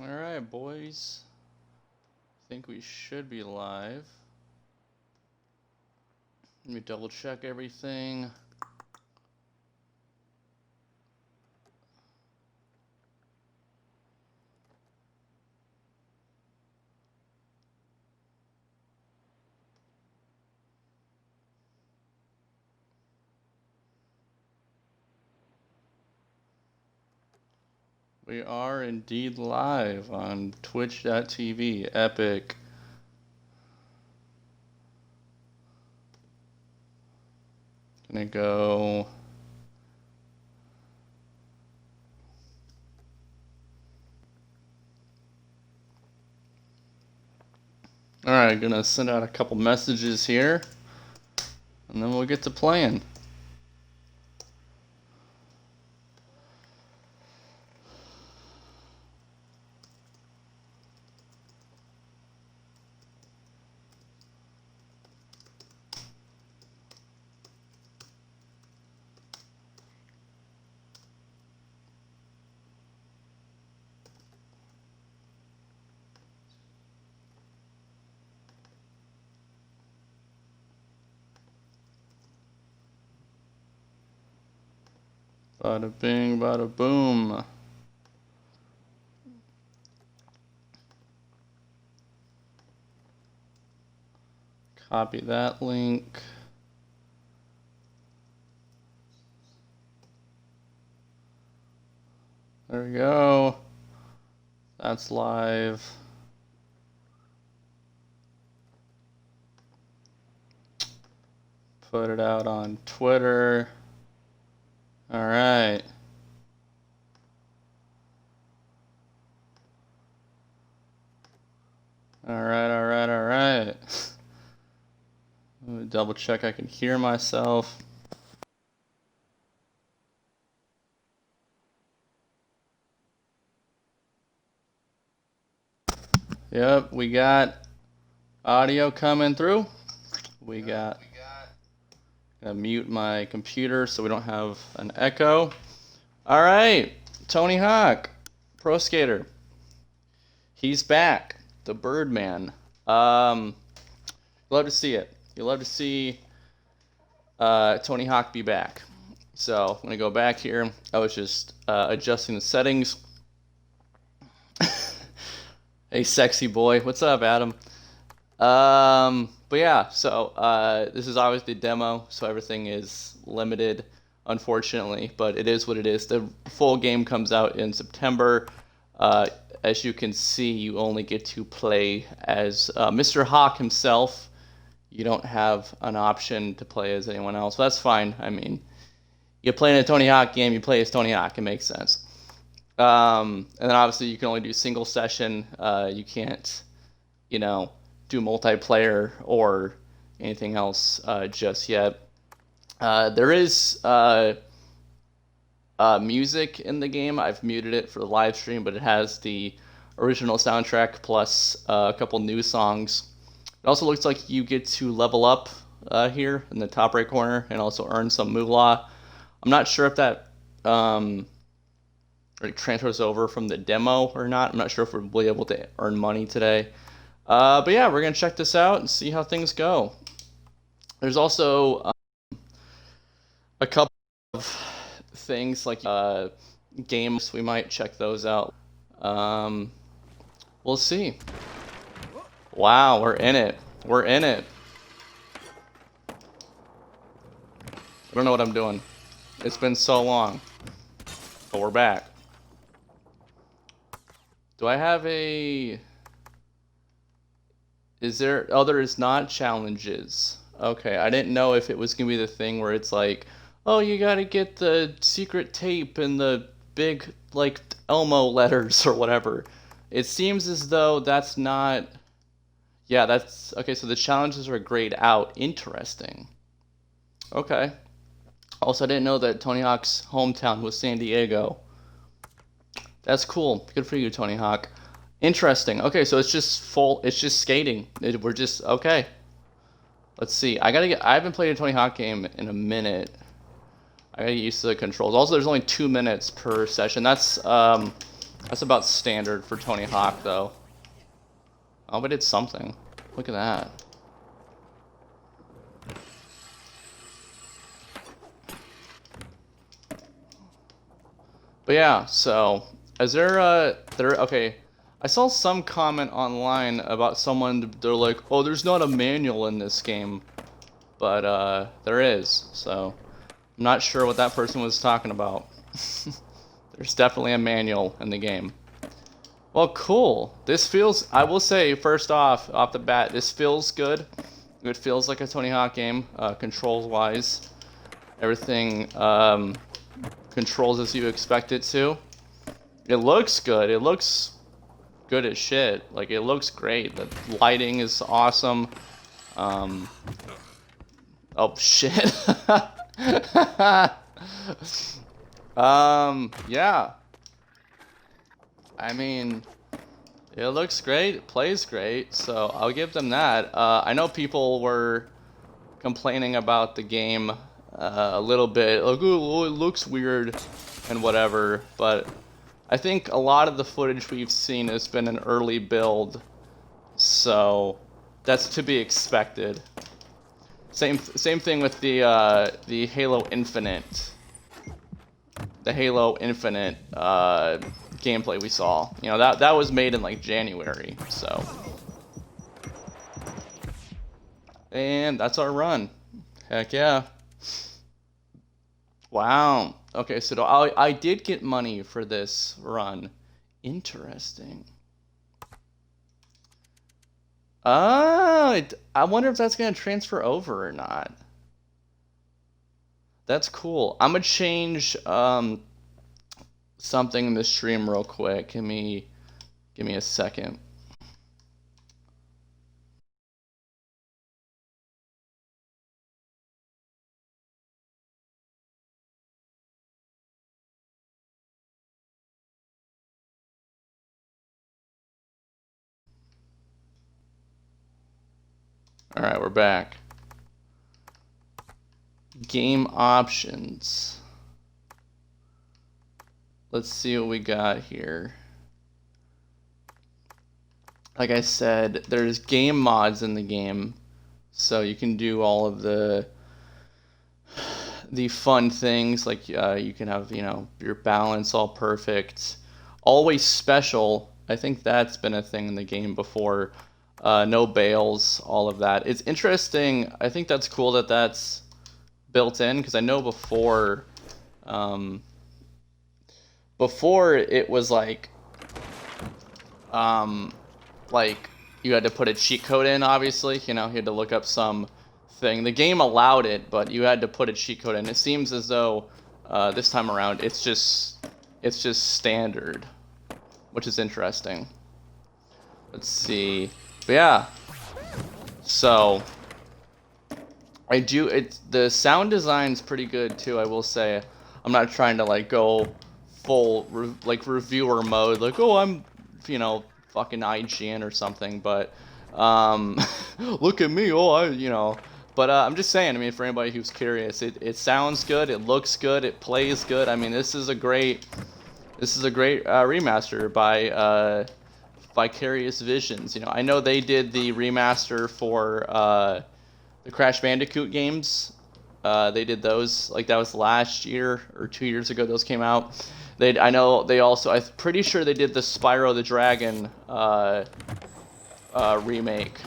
Alright, boys. I think we should be live. Let me double check everything. We are indeed live on twitch.tv. Epic. Gonna go. Alright, gonna send out a couple messages here, and then we'll get to playing. Bada bing, bada boom. Copy that link. There we go. That's live. Put it out on Twitter. All right. All right. Let me double check I can hear myself. Yep, we got audio coming through. We got. Gonna mute my computer so we don't have an echo. All right, Tony Hawk, pro skater. He's back, the Birdman. Love to see it. You love to see Tony Hawk be back. So I'm gonna go back here. I was just adjusting the settings. Hey, sexy boy. What's up, Adam? But yeah, so this is obviously the demo, so everything is limited, unfortunately, but it is what it is. The full game comes out in September. As you can see, you only get to play as Mr. Hawk himself. You don't have an option to play as anyone else. So that's fine. I mean, you play in a Tony Hawk game, you play as Tony Hawk. It makes sense. And then obviously you can only do single session. You can't, do multiplayer or anything else just yet. There is music in the game. I've muted it for the live stream, but it has the original soundtrack plus a couple new songs. It also looks like you get to level up here in the top right corner and also earn some moolah. I'm not sure if that transfers over from the demo or not. I'm not sure if we'll be able to earn money today. But yeah, we're going to check this out and see how things go. There's also a couple of things like games. We might check those out. We'll see. Wow, we're in it. We're in it. I don't know what I'm doing. It's been so long. But we're back. Do I have a... Is there... Oh, there is not challenges. Okay, I didn't know if it was going to be the thing where it's like, oh, you got to get the secret tape and the big, like, Elmo letters or whatever. It seems as though that's not... Yeah, that's... Okay, so the challenges are grayed out. Interesting. Okay. Also, I didn't know that Tony Hawk's hometown was San Diego. That's cool. Good for you, Tony Hawk. Interesting. Okay, so it's just skating. We're just... Okay. Let's see. I haven't played a Tony Hawk game in a minute. I gotta get used to the controls. Also, there's only 2 minutes per session. That's That's about standard for Tony Hawk, though. Oh, but it's something. Look at that. But yeah, so is there okay, I saw some comment online about someone, they're like, oh, there's not a manual in this game, but there is, so I'm not sure what that person was talking about. There's definitely a manual in the game. Well, cool. This feels, I will say, first off the bat, this feels good. It feels like a Tony Hawk game, controls wise. Everything controls as you expect it to. It looks good. It looks good as shit. Like, it looks great. The lighting is awesome. Oh shit. Yeah. I mean, it looks great. It plays great. So I'll give them that. I know people were complaining about the game a little bit, like, oh, it looks weird and whatever, but I think a lot of the footage we've seen has been an early build, so that's to be expected. Same thing with the Halo Infinite, gameplay we saw. You know, that was made in like January, so. And that's our run. Heck yeah. Wow. Okay, so I did get money for this run. Interesting. I wonder if that's going to transfer over or not. That's cool. I'm going to change something in the stream real quick. Give me a second. All right, we're back. Game options. Let's see what we got here. Like I said, there's game mods in the game, so you can do all of the fun things, like you can have, you know, your balance all perfect, always special. I think that's been a thing in the game before. No bails, all of that. It's interesting. I think that's cool that that's built in, because I know before it was like you had to put a cheat code in, obviously. You know, you had to look up some thing. The game allowed it, but you had to put a cheat code in. It seems as though this time around it's just standard, which is interesting. Let's see. But yeah, so the sound design's pretty good too, I will say. I'm not trying to like go full reviewer mode, like, oh, I'm, you know, fucking IGN or something, but look at me, oh, you know. But I'm just saying, I mean, for anybody who's curious, it sounds good, it looks good, it plays good. I mean, this is a great remaster by Vicarious Visions. You know, I know they did the remaster for the Crash Bandicoot games. They did those, like, that was last year or 2 years ago those came out. I'm pretty sure they did the Spyro the Dragon remake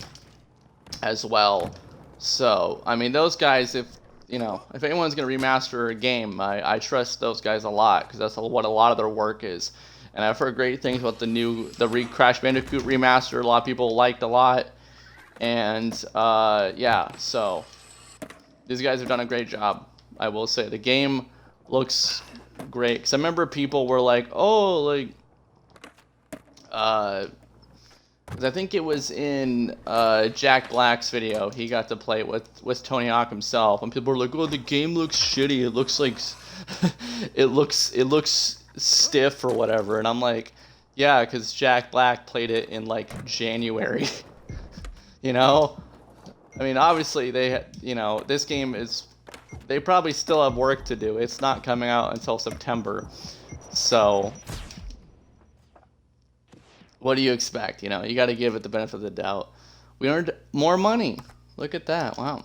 as well. So, I mean, those guys, if anyone's going to remaster a game, I trust those guys a lot, because that's what a lot of their work is. And I've heard great things about the Crash Bandicoot remaster. A lot of people liked a lot. And, yeah, so these guys have done a great job, I will say. The game looks great. Because I remember people were like, oh, like, I think it was in Jack Black's video. He got to play it with Tony Hawk himself, and people were like, "Oh, the game looks shitty. It looks like it looks stiff or whatever." And I'm like, "Yeah, because Jack Black played it in like January." You know, I mean, obviously this game is. They probably still have work to do. It's not coming out until September, so. What do you expect? You know, you got to give it the benefit of the doubt. We earned more money. Look at that. Wow.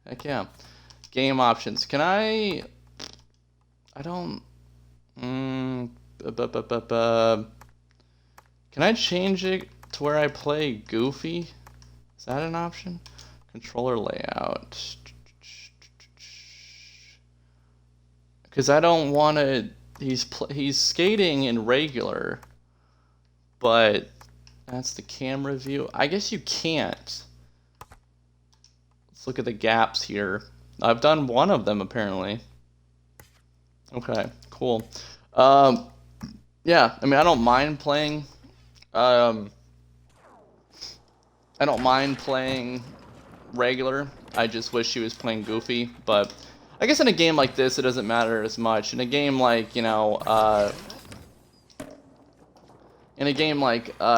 Heck yeah. Game options. Can I don't. Can I change it to where I play Goofy? Is that an option? Controller layout. Because I don't want to. He's skating in regular, but that's the camera view. I guess you can't. Let's look at the gaps here. I've done one of them apparently. Okay, cool. Yeah, I mean, I don't mind playing. I don't mind playing regular. I just wish he was playing Goofy, but I guess in a game like this, it doesn't matter as much. In a game like, you know,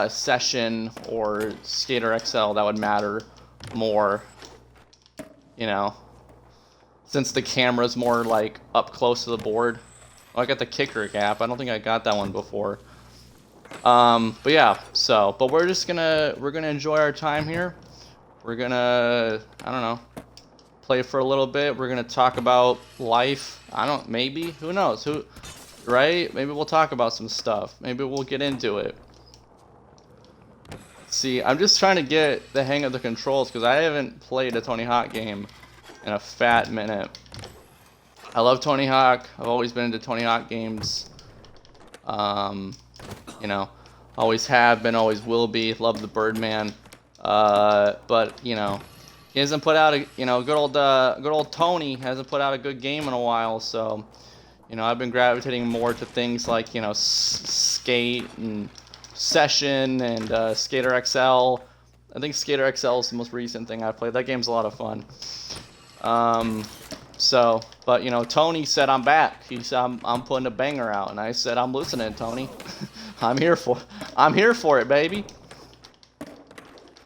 Session or Skater XL, that would matter more, you know, since the camera's more like up close to the board. Oh, I got the kicker gap. I don't think I got that one before. But yeah, but we're gonna enjoy our time here. We're gonna, I don't know, play for a little bit. We're gonna talk about life. Maybe, who knows? Right? Maybe we'll talk about some stuff. Maybe we'll get into it. See, I'm just trying to get the hang of the controls because I haven't played a Tony Hawk game in a fat minute. I love Tony Hawk. I've always been into Tony Hawk games. You know, always have been, always will be. Love the Birdman. But you know, he hasn't put out a, you know, good old Tony hasn't put out a good game in a while. So, you know, I've been gravitating more to things like, you know, Skate and Session and Skater XL. I think Skater XL is the most recent thing I've played. That game's a lot of fun. But you know, Tony said I'm back. He said I'm putting a banger out, and I said I'm listening, Tony. I'm here for it, baby.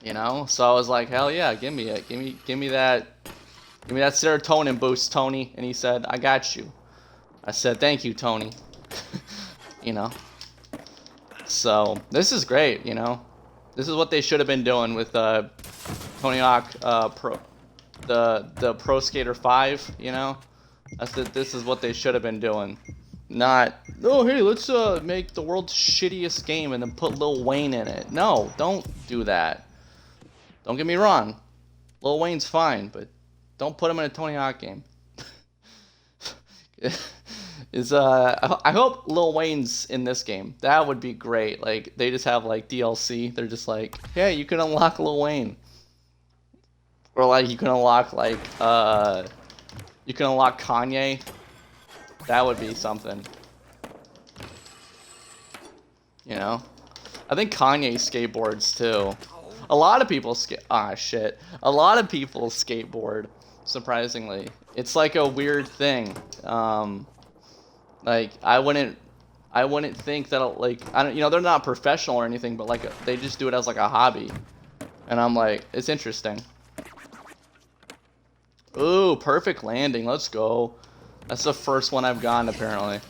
You know, so I was like, hell yeah, give me it, give me that serotonin boost, Tony. And he said, I got you. I said, thank you, Tony. You know, so this is great. You know, this is what they should have been doing with Tony Hawk the Pro Skater 5. You know, this is what they should have been doing. Not, oh hey, let's make the world's shittiest game and then put Lil Wayne in it. No, don't do that. Don't get me wrong, Lil Wayne's fine, but don't put him in a Tony Hawk game. I hope Lil Wayne's in this game. That would be great. Like, they just have like DLC. They're just like, hey, you can unlock Lil Wayne, or like you can unlock like Kanye. That would be something. You know, I think Kanye skateboards too. A lot of people A lot of people skateboard. Surprisingly, it's like a weird thing. Like I wouldn't think that, like, I don't, you know, they're not professional or anything, but like they just do it as like a hobby, and I'm like, it's interesting. Ooh, perfect landing. Let's go. That's the first one I've gotten apparently.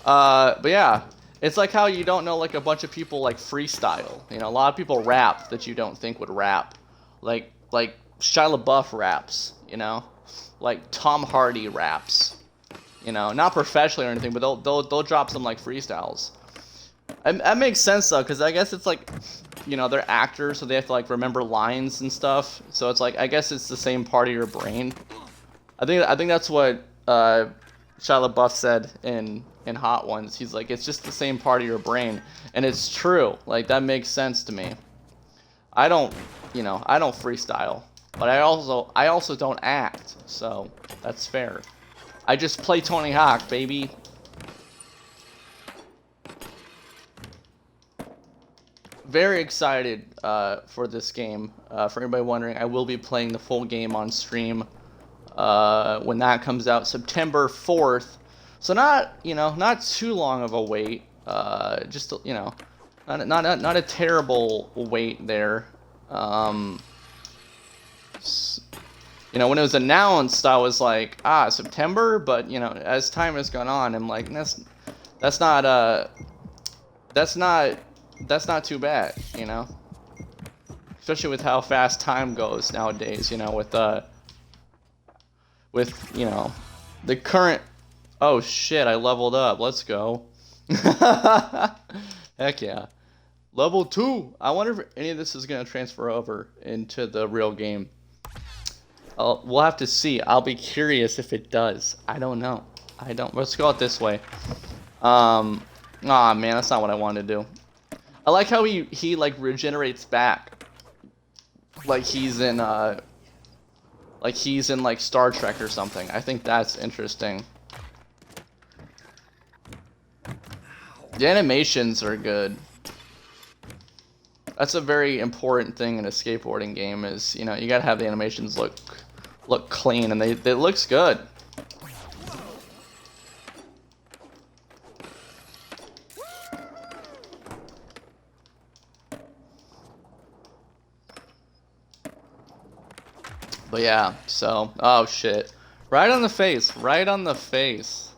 But yeah, it's like how you don't know, like, a bunch of people like freestyle. You know, a lot of people rap that you don't think would rap, like Shia LaBeouf raps. You know, like Tom Hardy raps. You know, not professionally or anything, but they'll drop some like freestyles. And that makes sense though, because I guess it's like, you know, they're actors, so they have to like remember lines and stuff. So it's like, I guess it's the same part of your brain. I think that's what Shia LaBeouf said in Hot Ones. He's like, it's just the same part of your brain, and it's true. Like, that makes sense to me. I don't freestyle, but I also don't act, so that's fair. I just play Tony Hawk, baby. Very excited for this game. For anybody wondering, I will be playing the full game on stream when that comes out, September 4th. So not too long of a wait. Just, you know, not a terrible wait there. You know, when it was announced, I was like, September. But you know, as time has gone on, I'm like, that's not that's not too bad, you know? Especially with how fast time goes nowadays, you know, with, you know, the current... Oh shit, I leveled up. Let's go. Heck yeah. Level 2! I wonder if any of this is going to transfer over into the real game. We'll have to see. I'll be curious if it does. I don't know. Let's go out this way. Aw, man, that's not what I wanted to do. I like how he like regenerates back. Like he's in like Star Trek or something. I think that's interesting. The animations are good. That's a very important thing in a skateboarding game is, you know, you gotta have the animations look clean, and it looks good. But yeah, so, oh shit. Right on the face, right on the face.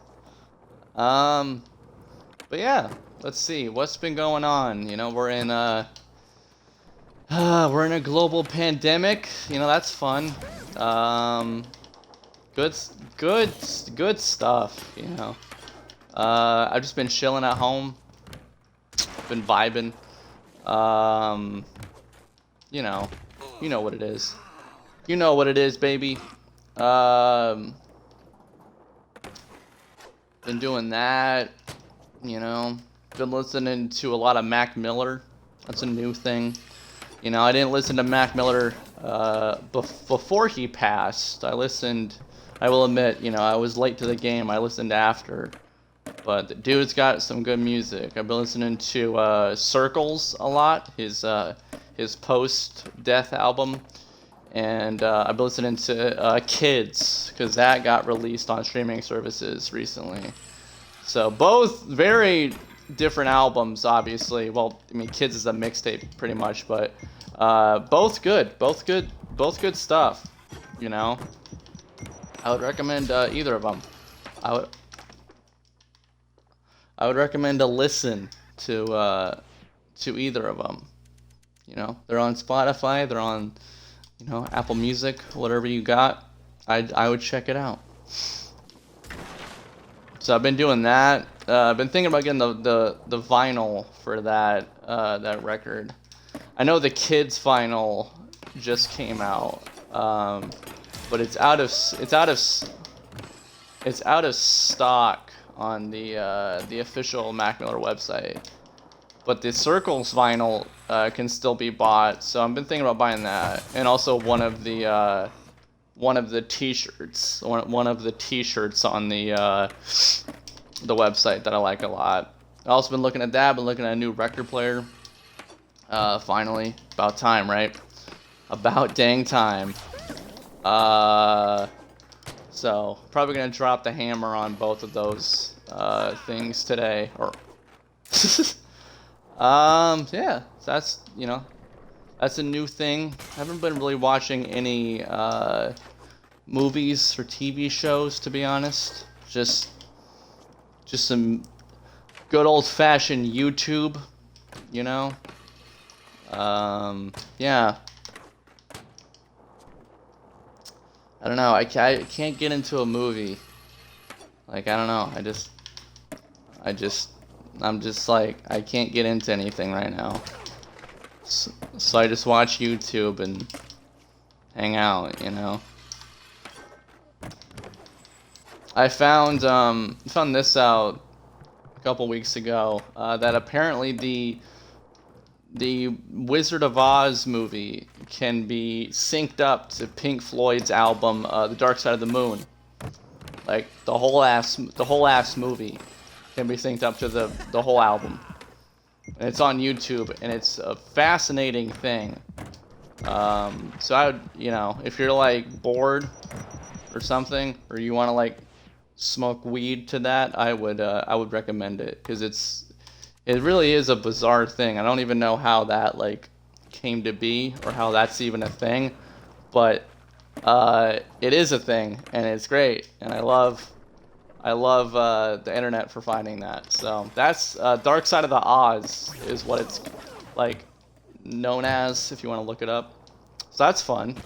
But yeah, let's see, what's been going on? You know, we're in a global pandemic, you know, that's fun. Good stuff, you know. I've just been chilling at home, been vibing. You know what it is. You know what it is, baby. Been doing that, you know. Been listening to a lot of Mac Miller. That's a new thing. You know, I didn't listen to Mac Miller before he passed. I will admit, you know, I was late to the game. I listened after. But the dude's got some good music. I've been listening to Circles a lot, his post-death album. And I've been listening to Kids, because that got released on streaming services recently. So both very different albums, obviously. Well, I mean, Kids is a mixtape pretty much, but both good stuff, you know. I would recommend either of them. I would recommend a listen to either of them. You know, they're on Spotify, they're on, you know, Apple Music, whatever you got. I would check it out. So I've been doing that. I've been thinking about getting the vinyl for that record. I know the Kids vinyl just came out, but it's out of stock on the official Mac Miller website. But the Circles vinyl can still be bought, so I've been thinking about buying that, and also one of the T-shirts, one of the T-shirts on the website that I like a lot. I've also been looking at that. Been looking at a new record player. Finally, about time, right? About dang time. So probably gonna drop the hammer on both of those things today. Or yeah, so that's, you know, that's a new thing. I haven't been really watching any movies or TV shows, to be honest. Just some good old-fashioned YouTube, you know. Yeah. I don't know. I can't get into a movie. Like, I don't know. I'm just like, I can't get into anything right now. So I just watch YouTube and hang out, you know. I found this out a couple weeks ago, that apparently the Wizard of Oz movie can be synced up to Pink Floyd's album, The Dark Side of the Moon. Like, the whole ass movie can be synced up to the whole album. And it's on YouTube, and it's a fascinating thing. So I would, you know, if you're like bored or something, or you want to like smoke weed to that, I would recommend it, because it really is a bizarre thing. I don't even know how that like came to be, or how that's even a thing, but it is a thing, and it's great, and I love the internet for finding that. So that's Dark Side of the Oz is what it's like known as, if you want to look it up. So that's fun.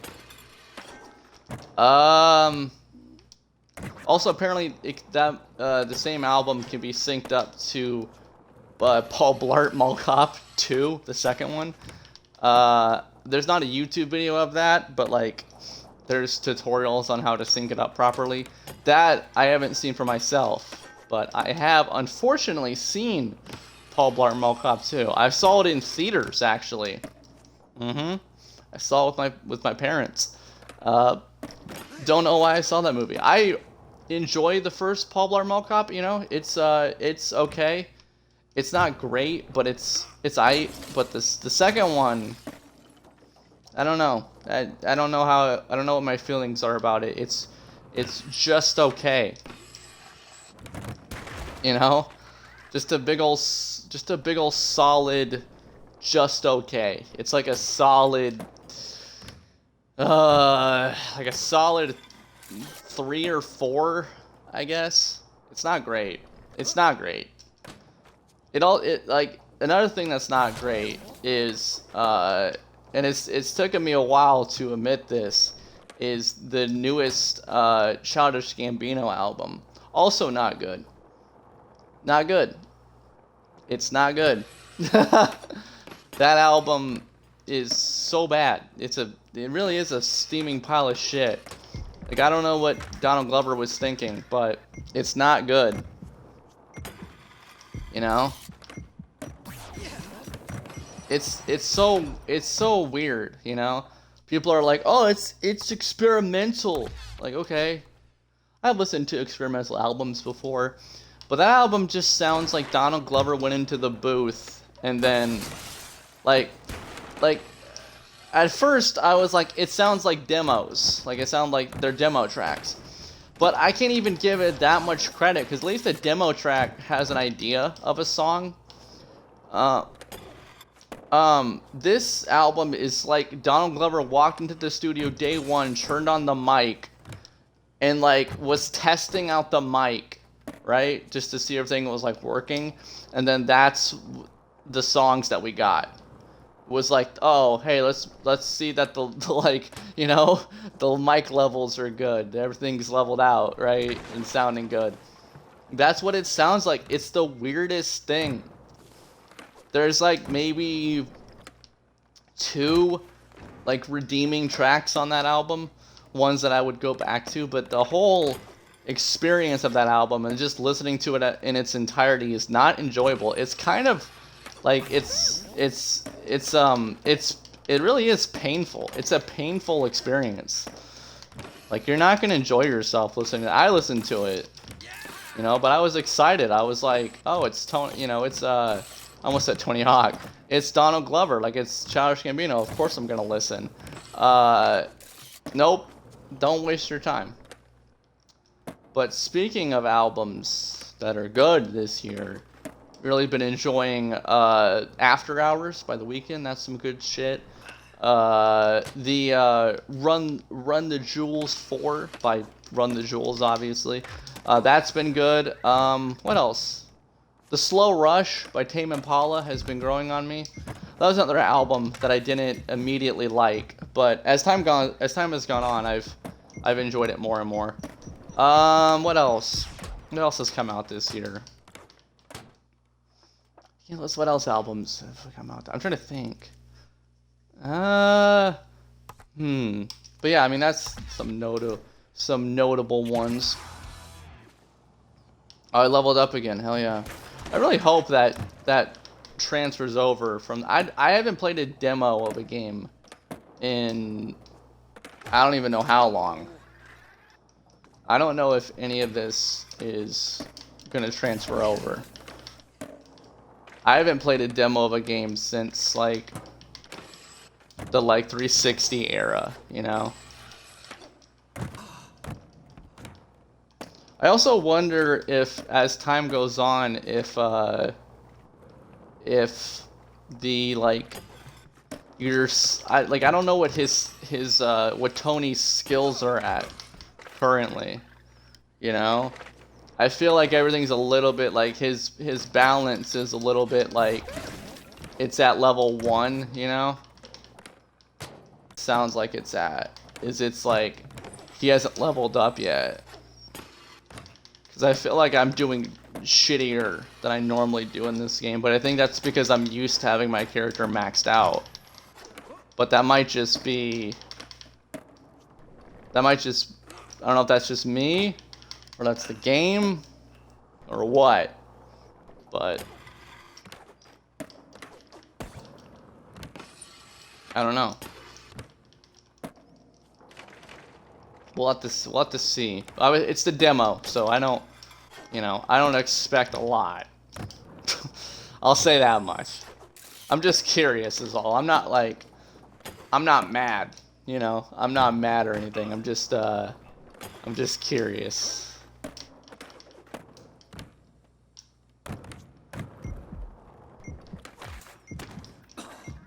Also, apparently, the same album can be synced up to Paul Blart Mall Cop 2, the second one. There's not a YouTube video of that, but like, there's tutorials on how to sync it up properly. That I haven't seen for myself, but I have unfortunately seen Paul Blart Mall Cop 2. I saw it in theaters, actually. I saw it with my parents. Don't know why I saw that movie. I enjoy the first Paul Blart Mall Cop. You know, it's okay. It's not great, but it's aight. But the second one, I don't know. I don't know what my feelings are about it. It's just okay. You know, just a big ol' solid, just okay. It's like a solid, like a solid 3 or 4, I guess. It's not great. It's not great. Like, another thing that's not great is, and it's taken me a while to admit this, is the newest Childish Gambino album. Also not good. Not good. It's not good. That album is so bad. It really is a steaming pile of shit. Like, I don't know what Donald Glover was thinking, but it's not good. You know? It's so weird, you know? People are like, "Oh, it's experimental." Like, okay. I've listened to experimental albums before, but that album just sounds like Donald Glover went into the booth and then like at first I was like, it sounds like demos. Like, it sounds like they're demo tracks. But I can't even give it that much credit, because at least a demo track has an idea of a song. This album is like Donald Glover walked into the studio day one, turned on the mic, and like was testing out the mic, right? Just to see if everything was like working. And then that's the songs that we got. Was like, oh, hey, let's see that the like, you know, the mic levels are good. Everything's leveled out, right? And sounding good. That's what it sounds like. It's the weirdest thing. There's like maybe 2 like redeeming tracks on that album, ones that I would go back to, but the whole experience of that album and just listening to it in its entirety is not enjoyable. It's kind of like it really is painful. It's a painful experience. Like, you're not gonna enjoy yourself listening to it. I listened to it, you know, but I was excited. I was like, oh, it's Tony, you know, it's I almost said Tony Hawk. It's Donald Glover. Like, it's Childish Gambino. Of course I'm gonna listen. Nope. Don't waste your time. But speaking of albums that are good this year, really been enjoying After Hours by The Weeknd. That's some good shit. The Run the Jewels 4 by Run the Jewels, obviously. That's been good. What else? The Slow Rush by Tame Impala has been growing on me. That was another album that I didn't immediately like, but as time has gone on, I've enjoyed it more and more. What else? What else has come out this year? Yeah, what else albums have come out? I'm trying to think. But yeah, I mean, that's some notable ones. Oh, I leveled up again. Hell yeah. I really hope that transfers over from... I haven't played a demo of a game in... I don't even know how long. I don't know if any of this is going to transfer over. I haven't played a demo of a game since, like, the, like, 360 era, you know? I also wonder if, as time goes on, if the, like, I don't know what what Tony's skills are at currently, you know? I feel like everything's a little bit, like, his balance is a little bit, like, it's at level 1, you know? Sounds like it's at. It's like he hasn't leveled up yet. Because I feel like I'm doing shittier than I normally do in this game, but I think that's because I'm used to having my character maxed out. But that might just be... I don't know if that's just me, or that's the game, or what. But... I don't know. We'll have to see. It's the demo, so I don't, you know, I don't expect a lot. I'll say that much. I'm just curious is all. I'm not mad, you know. I'm not mad or anything. I'm just curious.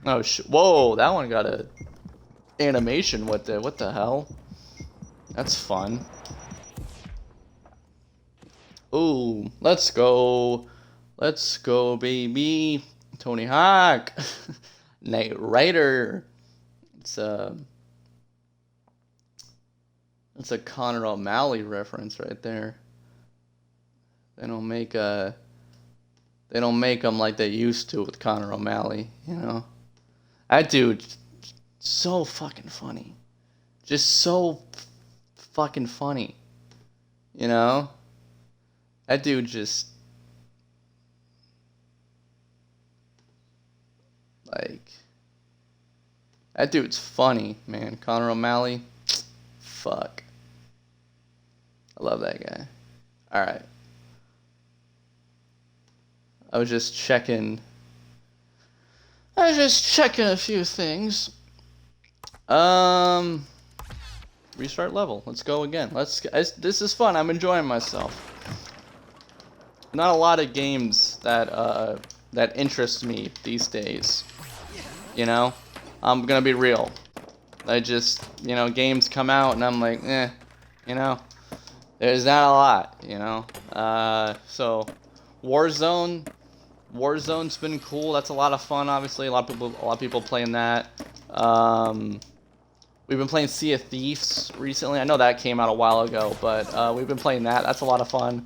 Oh whoa, that one got a animation. What the hell? That's fun. Ooh, let's go. Let's go, baby. Tony Hawk. Knight Rider. It's a Connor O'Malley reference right there. They don't make them like they used to with Connor O'Malley, you know. That dude, so fucking funny. Just so fucking funny, you know. That dude just like, that dude's funny, man. Connor O'Malley, fuck, I love that guy. All right, I was just checking a few things. Restart level. Let's go again. This is fun. I'm enjoying myself. Not a lot of games that interest me these days. You know, I'm gonna be real. I just, you know, games come out and I'm like, you know, there's not a lot, you know. So Warzone's been cool. That's a lot of fun. Obviously, a lot of people playing that. We've been playing Sea of Thieves recently. I know that came out a while ago, but we've been playing that. That's a lot of fun.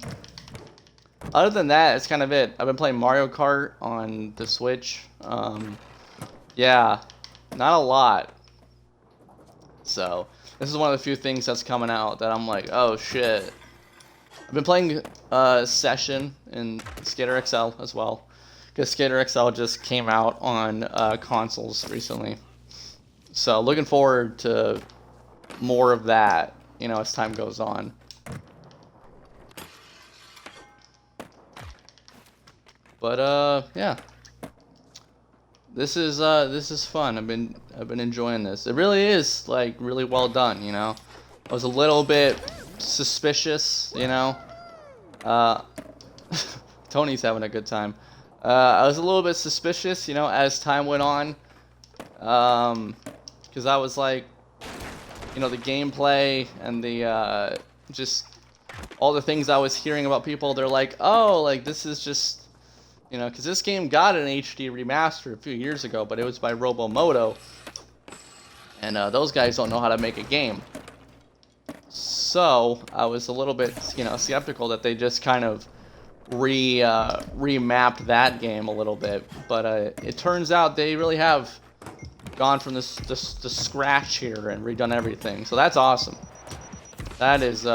Other than that, it's kind of it. I've been playing Mario Kart on the Switch. Yeah, not a lot. So, this is one of the few things that's coming out that I'm like, oh shit. I've been playing Session in Skater XL as well. Because Skater XL just came out on consoles recently. So looking forward to more of that, you know, as time goes on. But yeah, this is fun. I've been enjoying this. It really is like really well done, you know. I was a little bit suspicious, you know. Tony's having a good time. I was a little bit suspicious, you know, as time went on. Because I was like, you know, the gameplay and the just all the things I was hearing about people, they're like, oh, like this is just, you know, because this game got an HD remaster a few years ago, but it was by Robomoto, and those guys don't know how to make a game. So I was a little bit, you know, skeptical that they just kind of remapped that game a little bit, but it turns out they really have gone from the scratch here and redone everything. So that's awesome. That is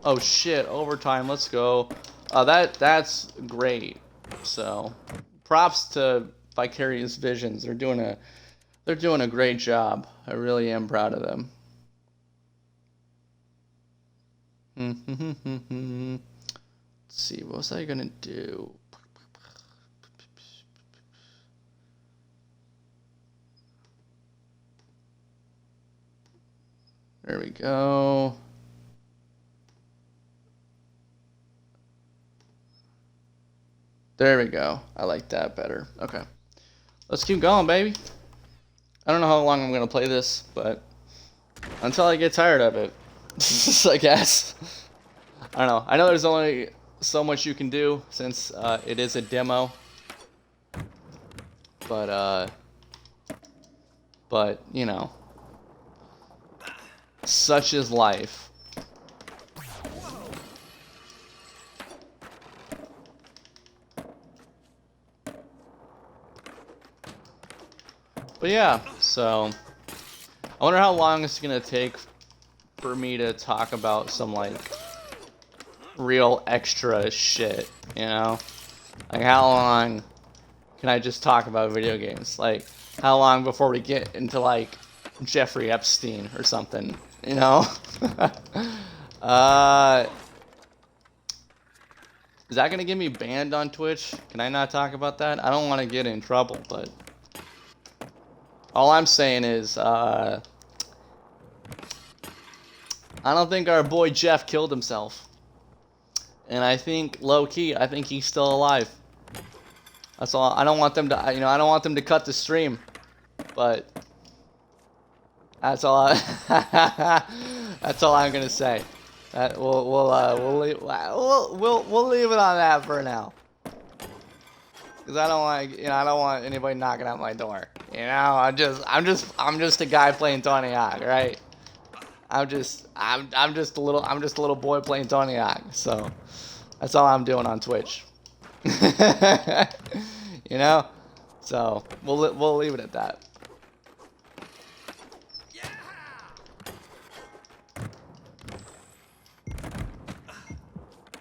oh shit, overtime. Let's go. That's great. So props to Vicarious Visions. They're doing a great job. I really am proud of them. Let's see, what was I gonna do? There we go. There we go. I like that better. Okay. Let's keep going, baby. I don't know how long I'm going to play this, but until I get tired of it, I guess. I don't know. I know there's only so much you can do since it is a demo. But you know, such is life. But yeah, so I wonder how long it's gonna take for me to talk about some like real extra shit, you know? Like how long can I just talk about video games? Like how long before we get into like Jeffrey Epstein or something, you know? Is that gonna get me banned on Twitch? Can I not talk about that? I don't want to get in trouble, but all I'm saying is, I don't think our boy Jeff killed himself. And I think, low-key, I think he's still alive. That's all. I don't want them to, you know, I don't want them to cut the stream. But that's all that's all I'm gonna say. We'll leave it on that for now. Cause I don't want, you know, I don't want anybody knocking at my door. You know, I'm just a guy playing Tony Hawk, right? I'm just a little boy playing Tony Hawk. So that's all I'm doing on Twitch. You know, so we'll leave it at that.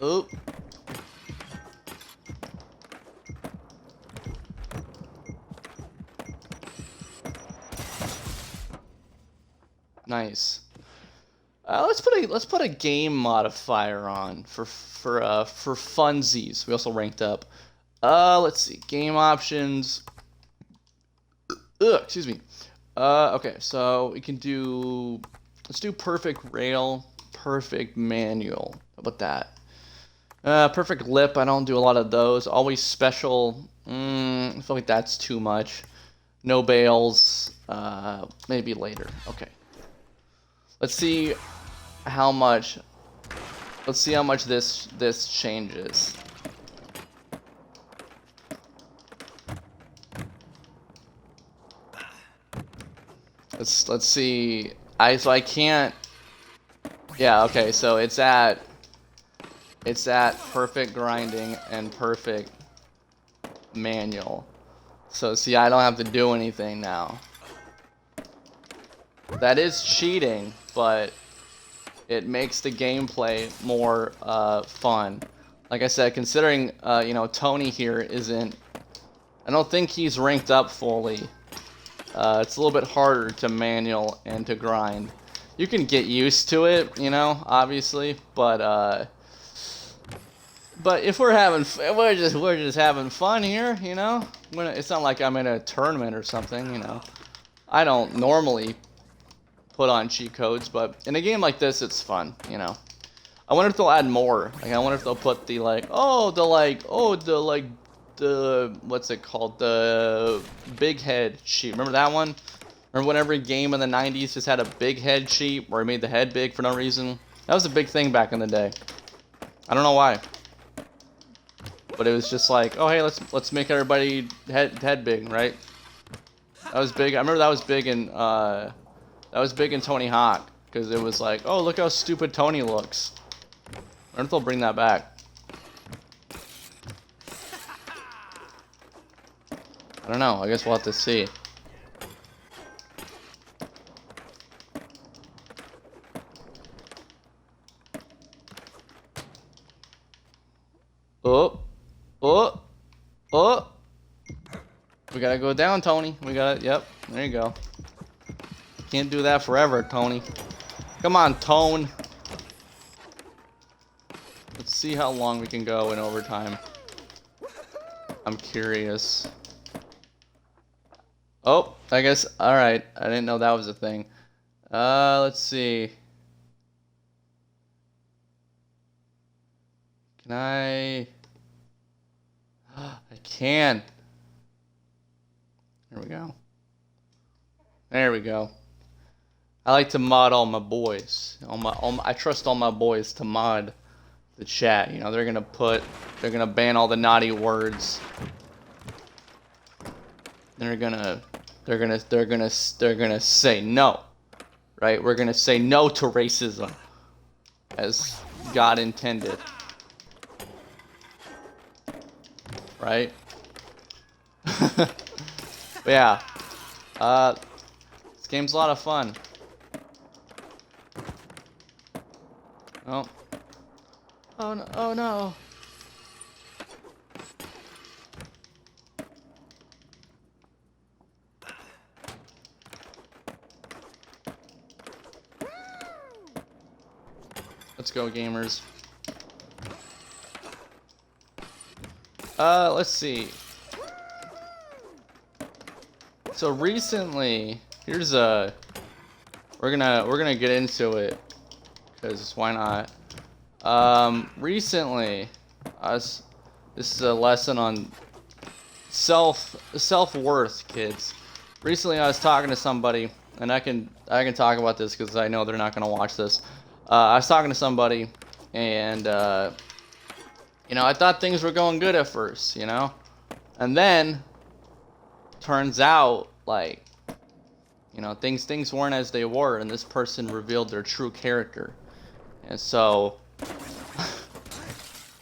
Oop. Nice. Let's put a game modifier on for funsies. We also ranked up. Let's see, game options. Excuse me. Okay, so we can do. Let's do perfect rail, perfect manual. How about that? Perfect lip. I don't do a lot of those. Always special. I feel like that's too much. No bails. Maybe later. Okay. Let's see how much. Let's see how much this changes. Let's see. So I can't. Yeah. Okay. So it's at perfect grinding and perfect manual. So see, I don't have to do anything now. That is cheating, but it makes the gameplay more fun. Like I said, considering you know, Tony here isn't. I don't think he's ranked up fully. It's a little bit harder to manual and to grind. You can get used to it, you know, obviously, but if we're just having fun here, you know. It's not like I'm in a tournament or something, you know. I don't normally put on cheat codes, but in a game like this, it's fun, you know. I wonder if they'll add more. Like, I wonder if they'll put the what's it called? The big head cheat. Remember that one? Remember when every game in the 90s just had a big head cheat where it made the head big for no reason? That was a big thing back in the day. I don't know why. But it was just like, oh hey, let's make everybody head big, right? That was big. I remember that was big in Tony Hawk, because it was like, oh look how stupid Tony looks. I wonder if they'll bring that back. I don't know. I guess we'll have to see. Oh. We gotta go down, Tony. Yep, there you go. Can't do that forever, Tony. Come on, Tone. Let's see how long we can go in overtime. I'm curious. Oh, I guess, alright. I didn't know that was a thing. Let's see. Can I can. There we go. There we go. I like to mod all my boys. I trust all my boys to mod the chat. You know, they're gonna ban all the naughty words. they're gonna say no, right? We're gonna say no to racism, as God intended, right? But yeah, this game's a lot of fun. Oh, oh no! Oh no! Let's go, gamers. Let's see. So recently, here's a. We're gonna get into it, cause why not? Recently, this is a lesson on self-worth, kids. Recently, I was talking to somebody, and I can talk about this because I know they're not gonna watch this. I was talking to somebody, and you know, I thought things were going good at first, you know, and then turns out, like, you know, things weren't as they were, and this person revealed their true character. And so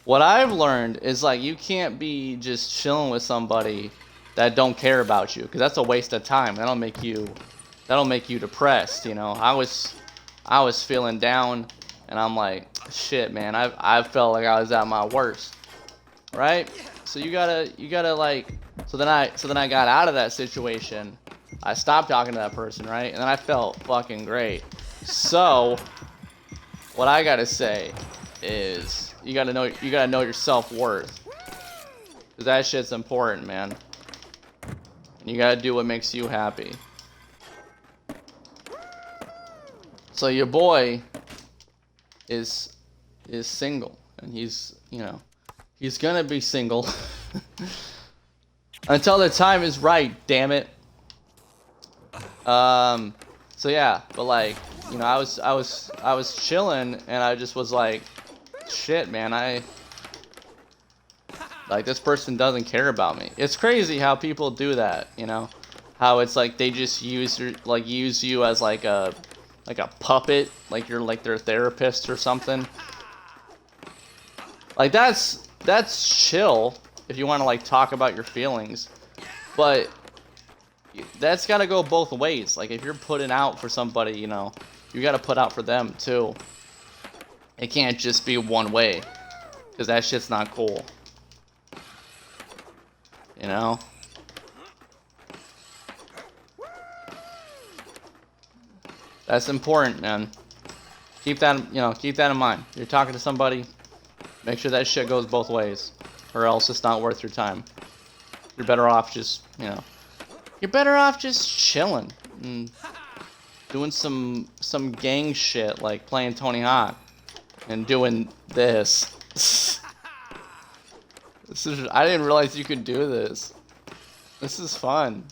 what I've learned is, like, you can't be just chilling with somebody that don't care about you, because that's a waste of time. That'll make you depressed, you know. I was feeling down, and I'm like, shit, man, I felt like I was at my worst, right? So you gotta like, so then I got out of that situation. I stopped talking to that person, right? And then I felt fucking great. So what I gotta say is, you gotta know your self-worth, because that shit's important, man. And you gotta do what makes you happy. So your boy is single, and he's, you know, he's gonna be single until the time is right, damn it. So yeah, but like, you know, I was chilling, and I just was like, shit, man, like, this person doesn't care about me. It's crazy how people do that, you know, how it's like they just use you as like a puppet, like you're like their therapist or something. Like, that's chill if you want to, like, talk about your feelings, but that's got to go both ways. Like, if you're putting out for somebody, you know, you got to put out for them too. It can't just be one way, because that shit's not cool, you know. That's important, man. Keep that in mind. You're talking to somebody, make sure that shit goes both ways, or else it's not worth your time. You're better off just, you know, chilling and doing some gang shit, like playing Tony Hawk and doing this. I didn't realize you could do this. This is fun.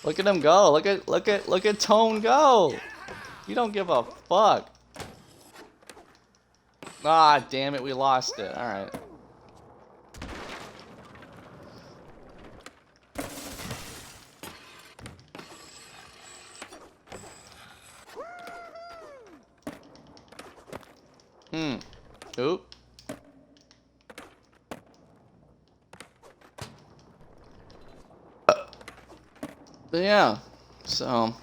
Look at him go. Look at Tone go. You don't give a fuck. Ah, damn it, we lost it. All right. Oop. But yeah, so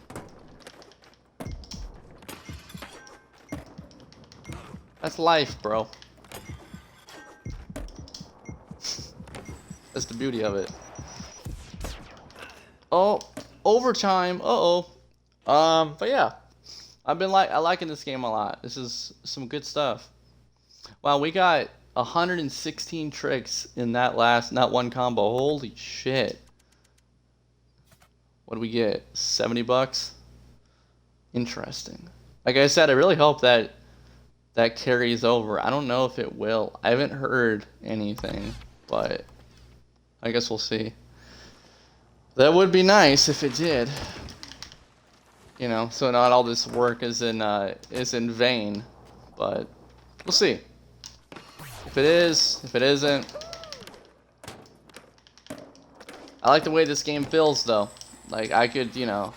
that's life, bro. That's the beauty of it. Oh, overtime. Uh-oh. But yeah, I liking this game a lot. This is some good stuff. Wow, we got 116 tricks in that one combo. Holy shit. What do we get? 70 bucks? Interesting. Like I said, I really hope that carries over. I don't know if it will. I haven't heard anything, but I guess we'll see. That would be nice if it did. You know, so not all this work is in vain, but we'll see. If it is, if it isn't, I like the way this game feels, though. Like, I could, you know,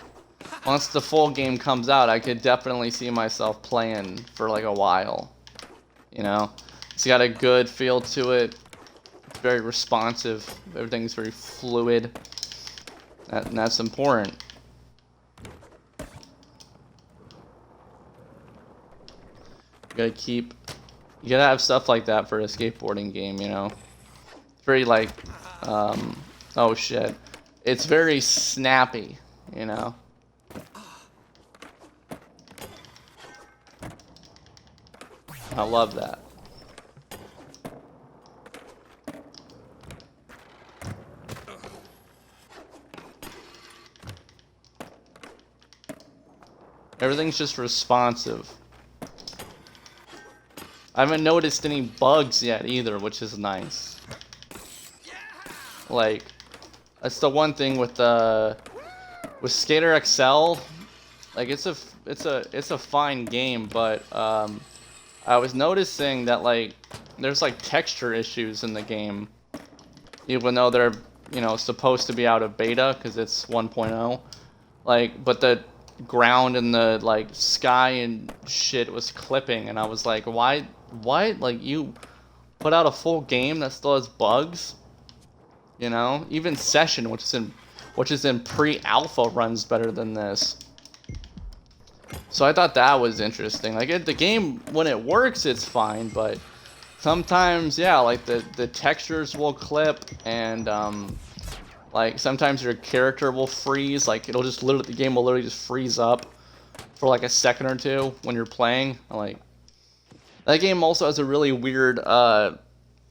once the full game comes out, I could definitely see myself playing for, like, a while. You know? It's got a good feel to it. It's very responsive. Everything's very fluid. And that's important. You gotta have stuff like that for a skateboarding game, you know? It's very, like, oh shit. It's very snappy, you know? I love that. Everything's just responsive. I haven't noticed any bugs yet either, which is nice. Like, that's the one thing with Skater XL. Like, it's a fine game, but I was noticing that, like, there's like texture issues in the game, even though they're, you know, supposed to be out of beta because it's 1.0. Like, but the ground and the, like, sky and shit was clipping, and I was like, why, like, you put out a full game that still has bugs? You know, even Session, which is in pre-alpha, runs better than this. So I thought that was interesting. Like, the game, when it works, it's fine, but sometimes, yeah, like, the textures will clip, and like, sometimes your character will freeze. Like, it'll just literally, the game will literally just freeze up for like a second or two when you're playing. Like, that game also has a really weird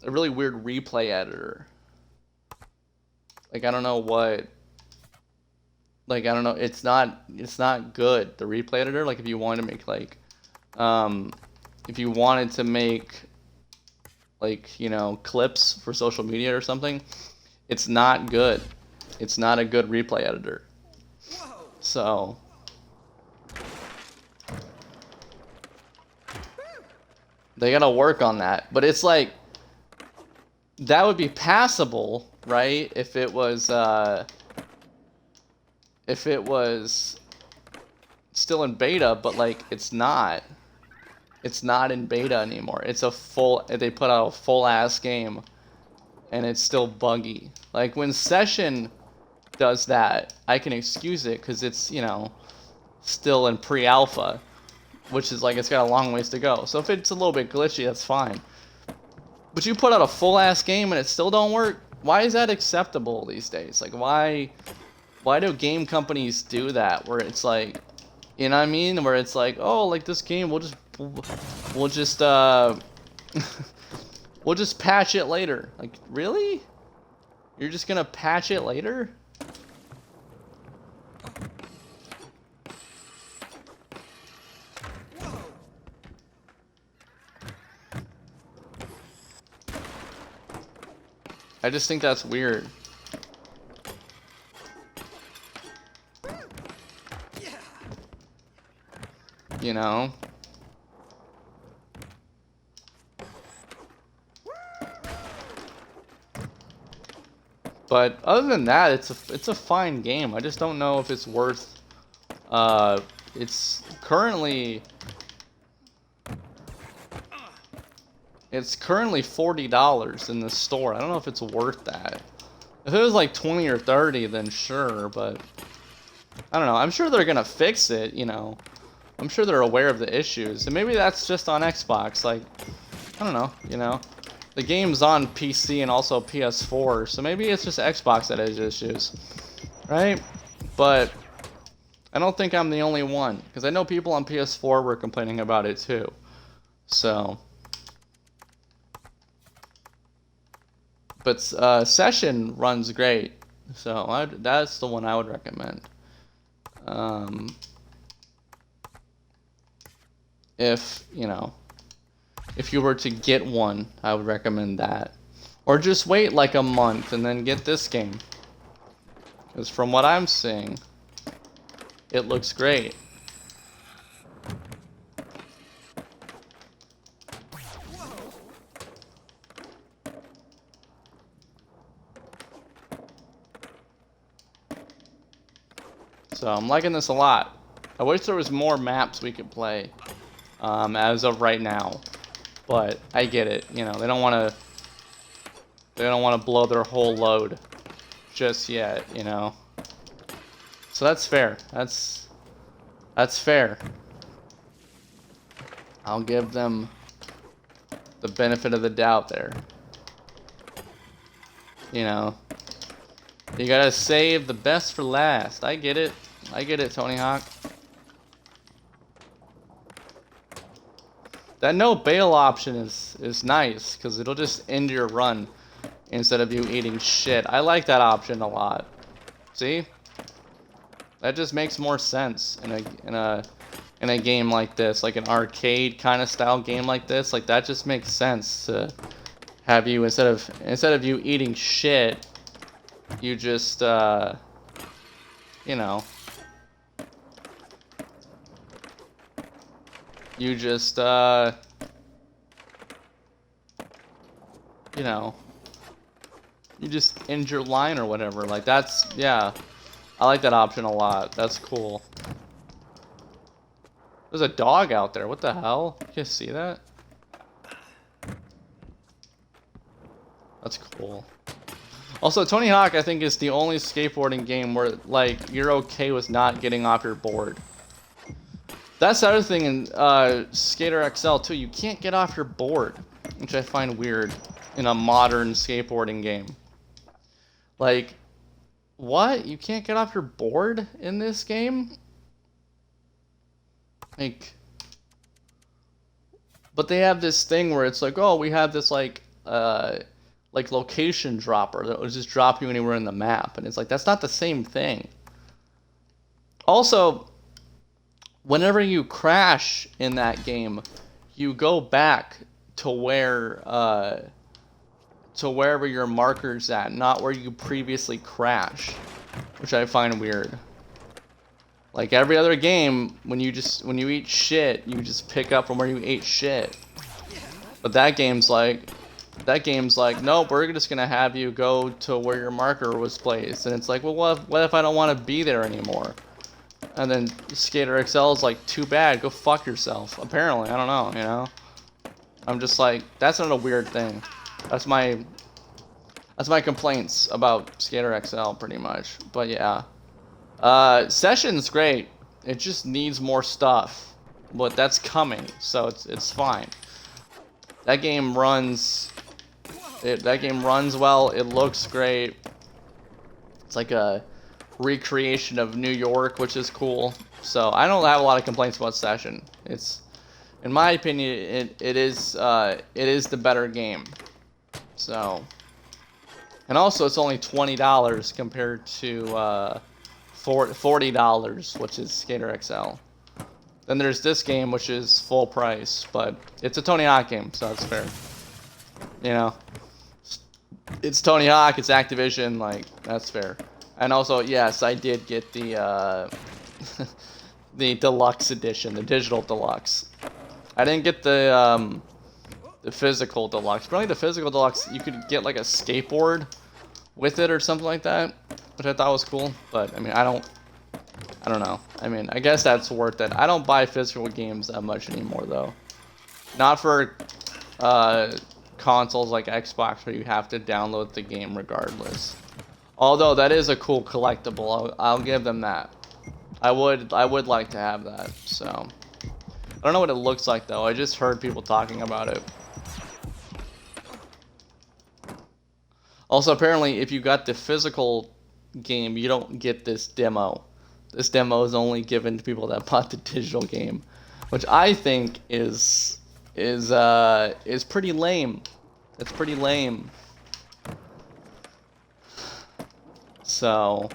replay editor. Like, I don't know what, like, I don't know, it's not good, the replay editor. Like, if you wanted to make, like, like, you know, clips for social media or something, it's not good. It's not a good replay editor. So they gotta work on that. But it's like, that would be passable, right? If it was still in beta, but like, it's not. It's not in beta anymore. It's a full, they put out a full ass game and it's still buggy. Like, when Session does that, I can excuse it because it's, you know, still in pre-alpha, which is like, it's got a long ways to go. So if it's a little bit glitchy, that's fine. But you put out a full ass game and it still don't work? Why is that acceptable these days? Like, why do game companies do that? Where it's like, you know what I mean? Where it's like, oh, like, this game, we'll just we'll just patch it later. Like, really? You're just gonna patch it later? I just think that's weird. You know? But other than that, it's a fine game. I just don't know if it's worth. It's currently $40 in the store. I don't know if it's worth that. If it was like 20 or 30, then sure. But I don't know. I'm sure they're gonna fix it. You know, I'm sure they're aware of the issues, and maybe that's just on Xbox. Like, I don't know. You know. The game's on PC and also PS4, so maybe it's just Xbox that has issues, right? But I don't think I'm the only one, because I know people on PS4 were complaining about it too. So, but Session runs great, so that's the one I would recommend. If, you know, if you were to get one, I would recommend that. Or just wait like a month and then get this game. Because from what I'm seeing, it looks great. So I'm liking this a lot. I wish there was more maps we could play as of right now, but I get it. You know, they don't want to blow their whole load just yet. You know, so that's fair. That's fair. I'll give them the benefit of the doubt there. You know, you gotta save the best for last. I get it. I get it, Tony Hawk. That no bail option is nice, because it'll just end your run instead of you eating shit. I like that option a lot. See? That just makes more sense in a game like this, like an arcade kind of style game like this. Like, that just makes sense to have you, instead of you eating shit, you just you know, you just you know, you just end your line or whatever. Like, that's, yeah, I like that option a lot. That's cool. There's a dog out there. What the hell? You guys see that? That's cool. Also, Tony Hawk, I think, is the only skateboarding game where, like, you're okay with not getting off your board. That's the other thing in Skater XL, too. You can't get off your board, which I find weird in a modern skateboarding game. Like, what? You can't get off your board in this game? Like, but they have this thing where it's like, oh, we have this, like location dropper that will just drop you anywhere in the map. And it's like, that's not the same thing. Also, whenever you crash in that game, you go back to where to wherever your marker's at, not where you previously crashed, which I find weird. Like every other game, when you eat shit, you just pick up from where you ate shit. But that game's like, nope, we're just gonna have you go to where your marker was placed. And it's like, well, what if I don't want to be there anymore? And then Skater XL is like, too bad, go fuck yourself. Apparently, I don't know, you know? I'm just like, that's not a weird thing. That's my complaints about Skater XL, pretty much. But yeah. Session's great. It just needs more stuff. But that's coming, so it's fine. That game runs well, it looks great. It's like a recreation of New York, which is cool. So I don't have a lot of complaints about Session. It's, in my opinion, it is the better game. So, and also it's only $20 compared to $40, which is Skater XL. Then there's this game, which is full price, but it's a Tony Hawk game, so that's fair. You know, it's Tony Hawk, it's Activision, like, that's fair. And also, yes, I did get the the deluxe edition, the digital deluxe. I didn't get the physical deluxe. Probably the physical deluxe, you could get like a skateboard with it or something like that, which I thought was cool. But I mean, I don't know. I mean, I guess that's worth it. I don't buy physical games that much anymore, though. Not for consoles like Xbox, where you have to download the game regardless. Although that is a cool collectible, I'll give them that. I would like to have that. So I don't know what it looks like though. I just heard people talking about it. Also, apparently, if you got the physical game, you don't get this demo. This demo is only given to people that bought the digital game, which I think is pretty lame. It's pretty lame. So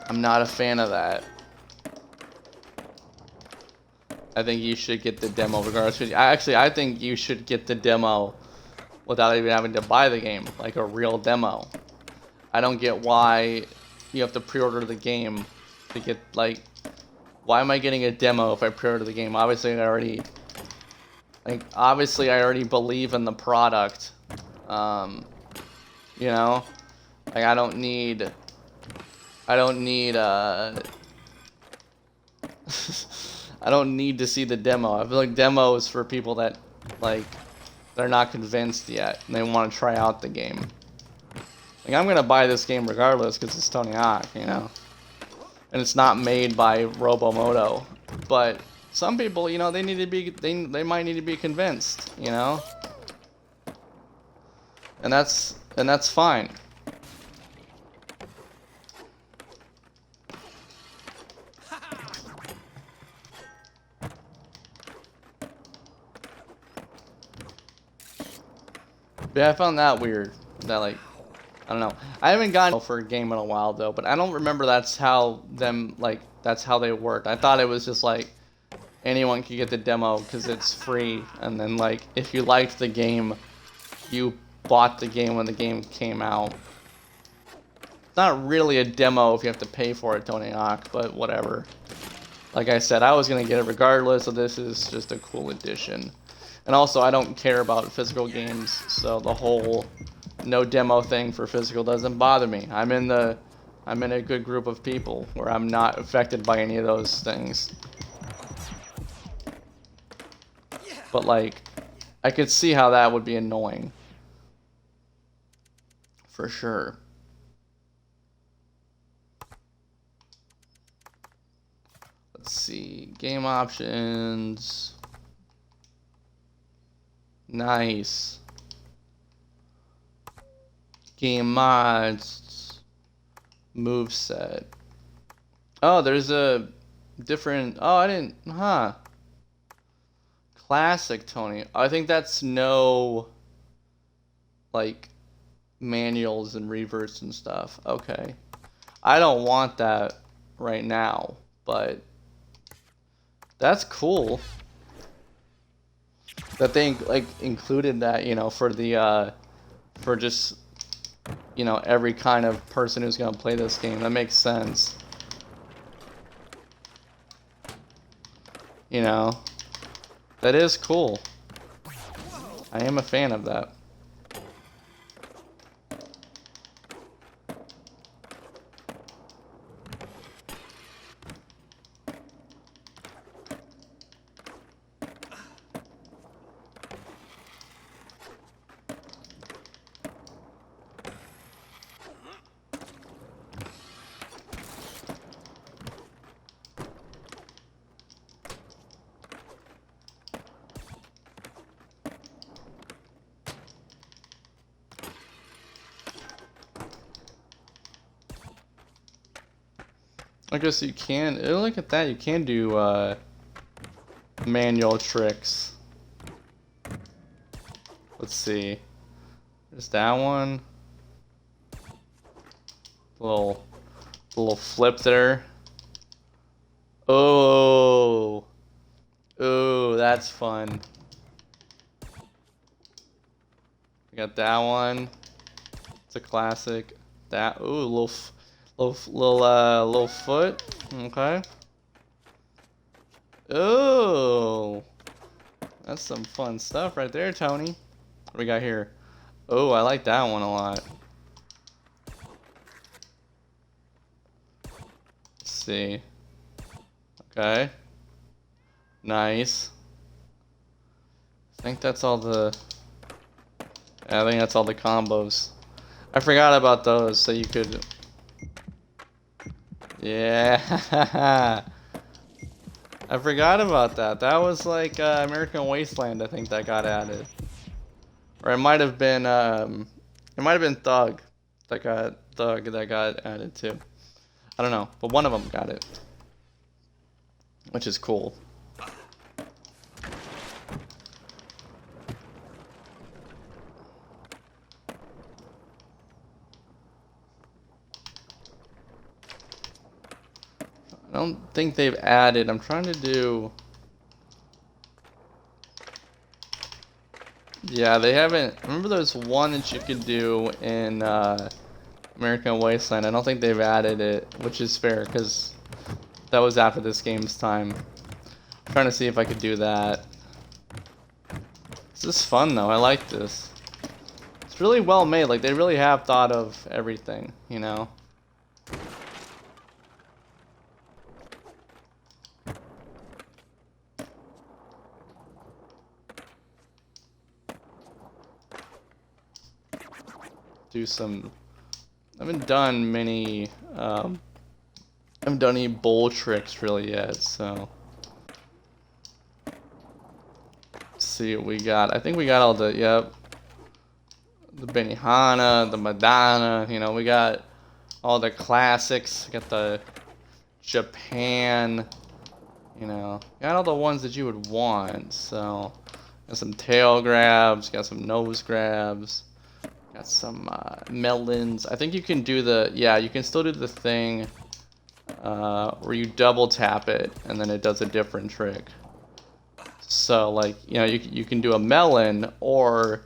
I'm not a fan of that. I think you should get the demo regardless. I think you should get the demo without even having to buy the game, like a real demo. I don't get why you have to pre-order the game to get, like, why am I getting a demo if I pre-order the game? Obviously I already believe in the product. You know, like, I don't need I don't need I don't need to see the demo. I feel like demo is for people that like they're not convinced yet and they want to try out the game. Like I'm gonna buy this game regardless because it's Tony Hawk, you know, and it's not made by Robomoto. But some people, you know, they need to be they might need to be convinced, you know, and that's fine. Yeah, I found that weird. That like, I don't know. I haven't gotten for a game in a while though, but I don't remember that's how that's how they worked. I thought it was just like anyone could get the demo because it's free, and then like if you liked the game, you bought the game when the game came out. It's not really a demo if you have to pay for it, Tony Hawk, but whatever. Like I said, I was gonna get it regardless, so this is just a cool addition. And also, I don't care about physical games, so the whole no demo thing for physical doesn't bother me. I'm in a good group of people where I'm not affected by any of those things. But like, I could see how that would be annoying. For sure. Let's see, game options. Nice. Game mods. Moveset. Oh, there's a different. Oh, I didn't. Huh. Classic Tony. I think that's no. Like, manuals and reverts and stuff. Okay. I don't want that right now, but that's cool. That they like included that, you know, for the for just, you know, every kind of person who's gonna play this game. That makes sense. You know, that is cool. I am a fan of that. I guess you can. Oh, look at that. You can do manual tricks. Let's see. There's that one. Little flip there. Oh. Oh, that's fun. We got that one. It's a classic. That. Ooh, little foot. Okay. Oh, that's some fun stuff right there, Tony. What do we got here? Oh, I like that one a lot. Let's see. Okay. Nice. I think that's all the combos. I forgot about those, so you could. Yeah. I forgot about that. That was like American Wasteland, I think, that got added. Or it might have been Thug that got added too. I don't know, but one of them got it, which is cool. I don't think they've added. I'm trying to do. Yeah, they haven't. Remember, there's one that you could do in American Wasteland. I don't think they've added it, which is fair because that was after this game's time. I'm trying to see if I could do that. This is fun though. I like this. It's really well made. Like they really have thought of everything, you know. do some. I haven't done many. I haven't done any bowl tricks really yet, so. Let's see what we got. I think we got all the, yep. The Benihana, the Madonna, you know, we got all the classics. Got the Japan, you know, got all the ones that you would want. So, got some tail grabs, got some nose grabs, got some melons. I think you can do the, yeah, you can still do the thing where you double tap it and then it does a different trick. So, like, you know, you can do a melon, or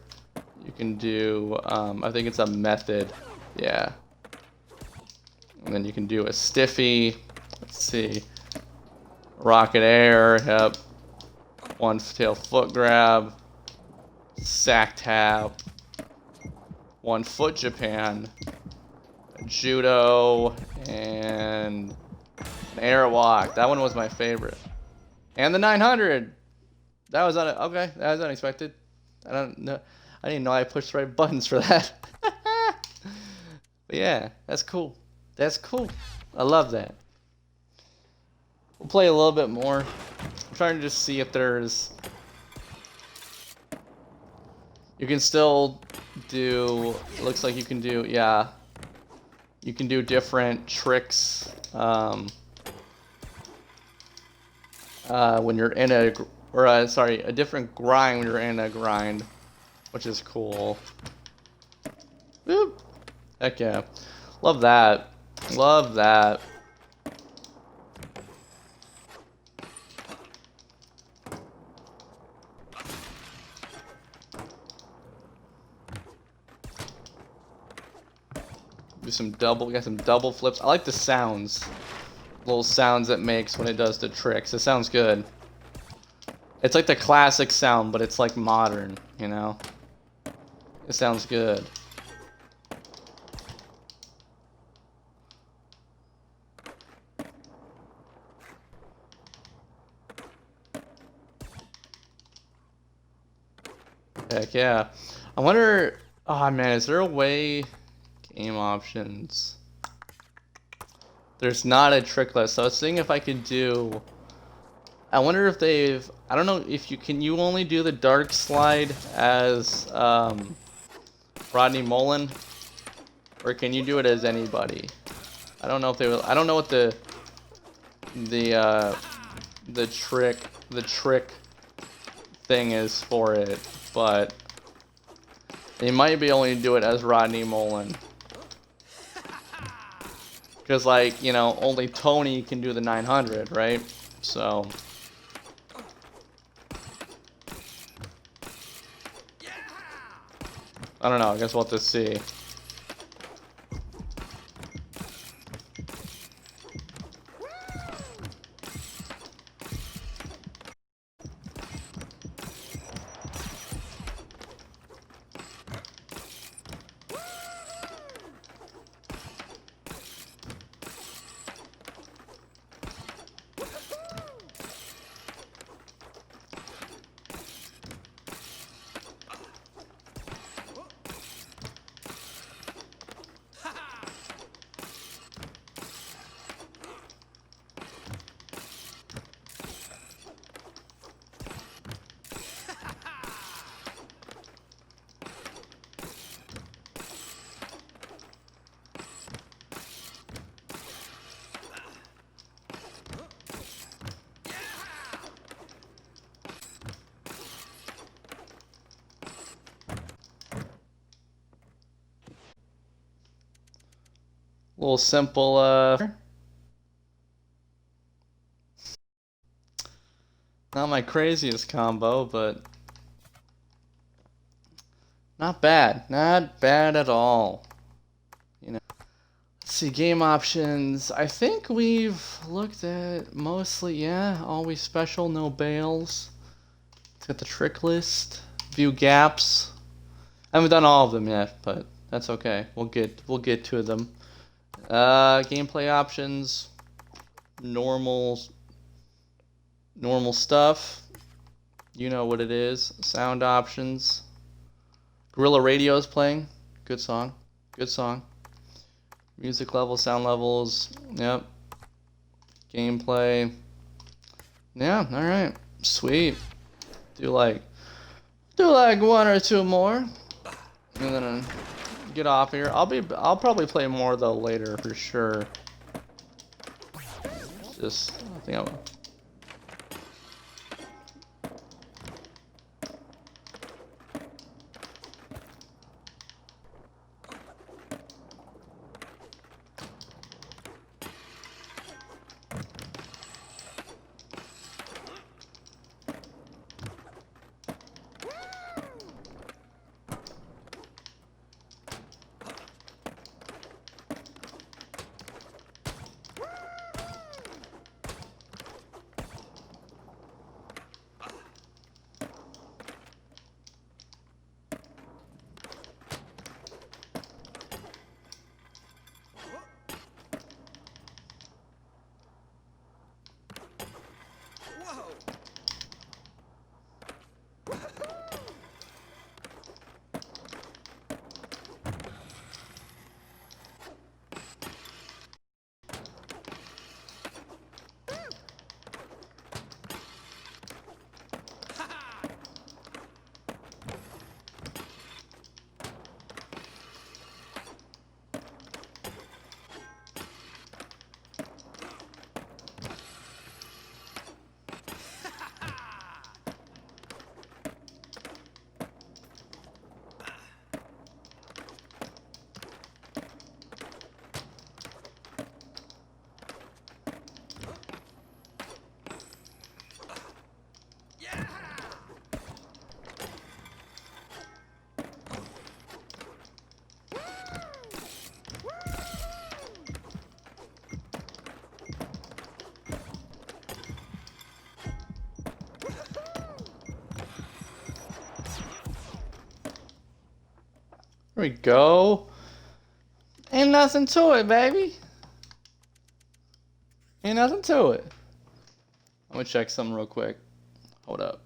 you can do, I think it's a method, yeah. And then you can do a stiffy, let's see, rocket air, yep. One tail foot grab, sack tap, 1 foot Japan, judo, and an airwalk. That one was my favorite. And the 900. That was okay. That was unexpected. I don't know. I didn't know I pushed the right buttons for that. But yeah, that's cool. That's cool. I love that. We'll play a little bit more. I'm trying to just see if there's. You can still do. It looks like you can do. Yeah. You can do different tricks. When you're in a. Or, sorry, a different grind when you're in a grind, which is cool. Boop. Heck yeah. Love that. Love that. Do some double, we got some double flips. I like the sounds. Little sounds it makes when it does the tricks. It sounds good. It's like the classic sound, but it's like modern, you know? It sounds good. Heck yeah. I wonder, oh man, is there a way, game options. There's not a trick list, so I was seeing if I could do, I wonder if they've, I don't know if you can, you only do the dark slide as Rodney Mullen, or can you do it as anybody? I don't know if they will, I don't know what the trick thing is for it, but they might be only do it as Rodney Mullen. Because, like, you know, only Tony can do the 900, right? So I don't know, I guess we'll have to see. Little simple, not my craziest combo, but not bad. Not bad at all. You know. Let's see, game options. I think we've looked at mostly, yeah, always special, no bails. Let's get the trick list. View gaps. I haven't done all of them yet, but that's okay. We'll get to them. Gameplay options, normal stuff, you know what it is. Sound options, Gorilla Radio's playing, good song. Good song. Music levels, sound levels. Yep. Gameplay. Yeah, alright. Sweet. Do like one or two more. And then get off here. I'll probably play more though later for sure. Just I think I'm There we go. Ain't nothing to it, baby. Ain't nothing to it. I'm gonna check something real quick. Hold up.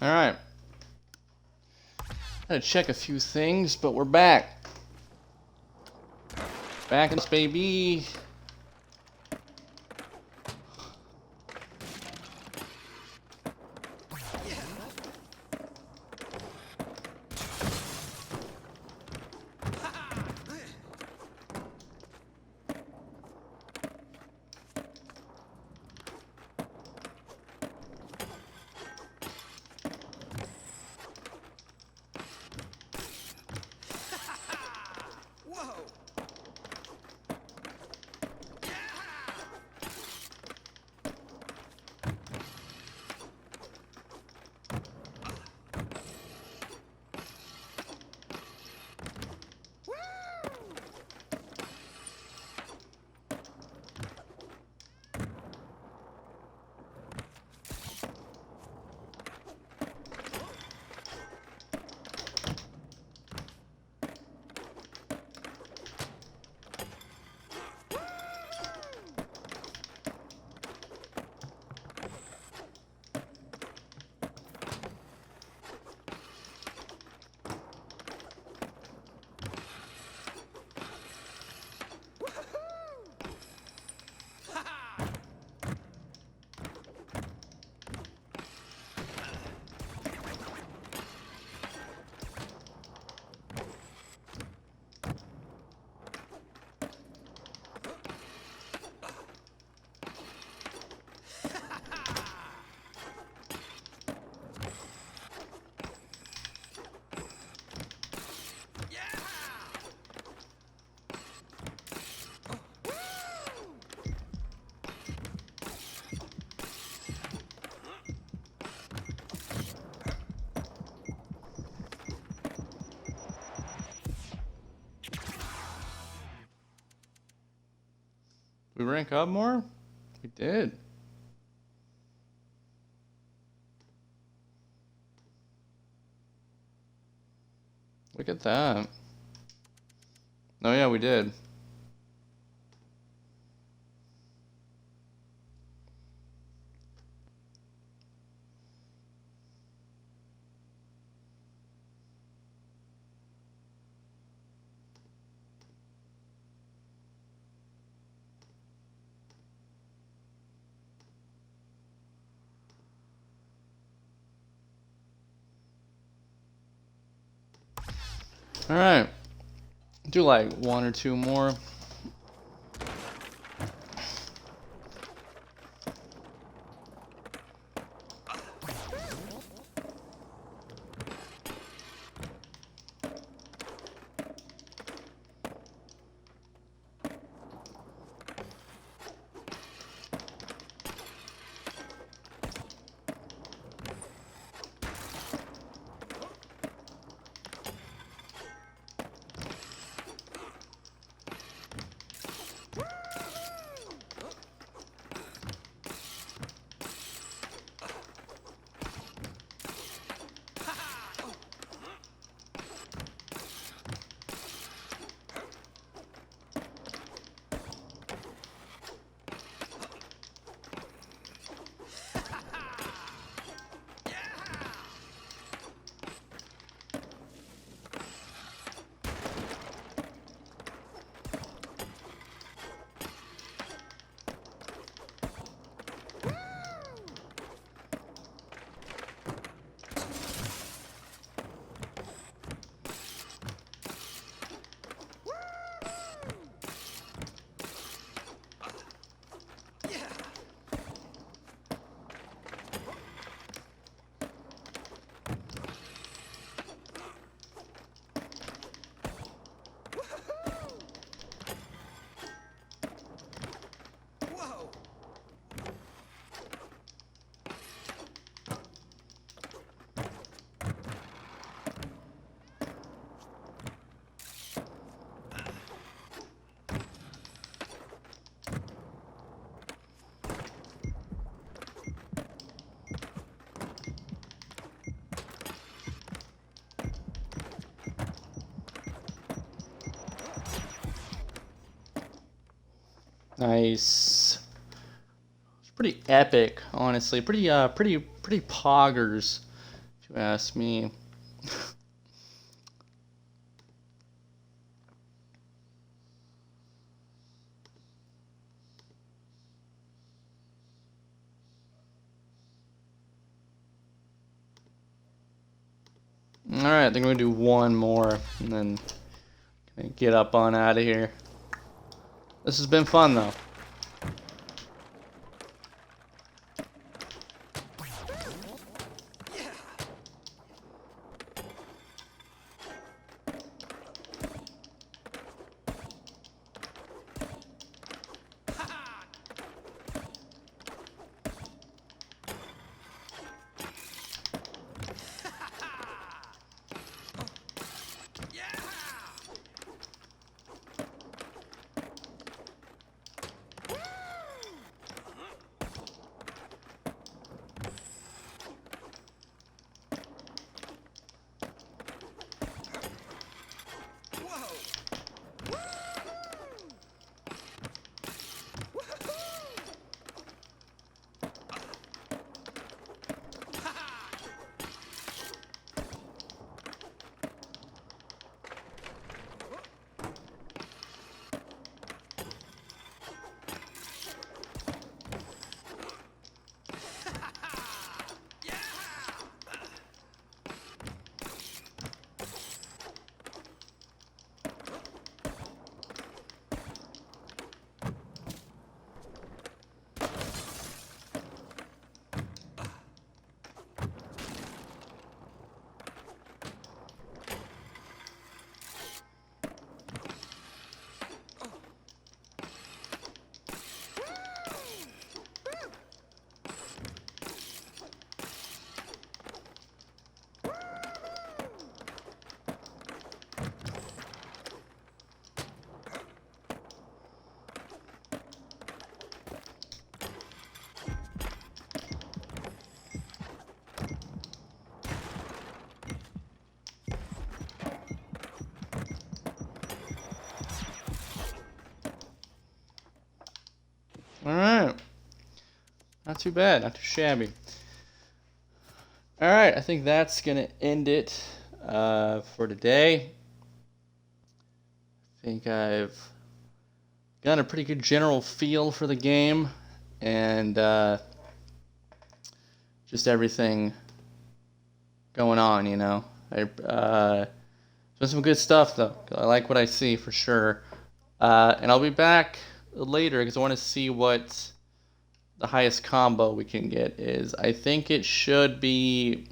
All right. Gotta check a few things, but we're back. Back in this baby. we rank up more? We did. Look at that. Oh yeah, we did. All right. Do like one or two more. Nice. It's pretty epic, honestly. Pretty poggers, if you ask me. All right, I think we're gonna do one more and then get up on out of here. This has been fun though. All right. Not too bad. Not too shabby. All right. I think that's going to end it for today. I think I've got a pretty good general feel for the game and just everything going on, you know. Some good stuff, though. I like what I see for sure. And I'll be back later because I want to see what the highest combo we can get is. I think it should be,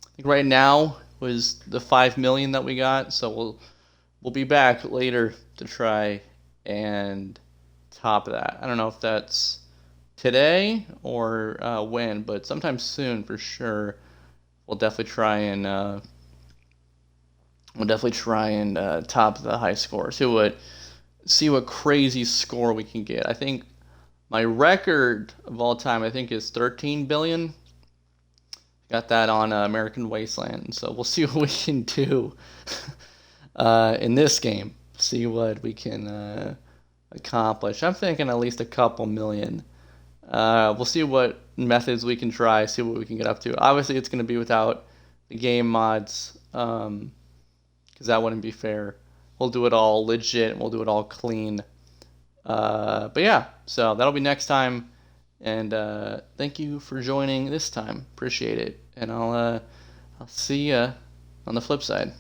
I think right now was the 5 million that we got, so we'll be back later to try and top that. I don't know if that's today or when, but sometime soon for sure. We'll definitely try and top the high score. See what crazy score we can get. I think my record of all time, I think, is 13 billion. Got that on American Wasteland. So we'll see what we can do in this game. See what we can accomplish. I'm thinking at least a couple million. We'll see what methods we can try. See what we can get up to. Obviously, it's going to be without the game mods, because that wouldn't be fair. We'll do it all legit. We'll do it all clean. But yeah, so that'll be next time. And thank you for joining this time. Appreciate it. And I'll see you on the flip side.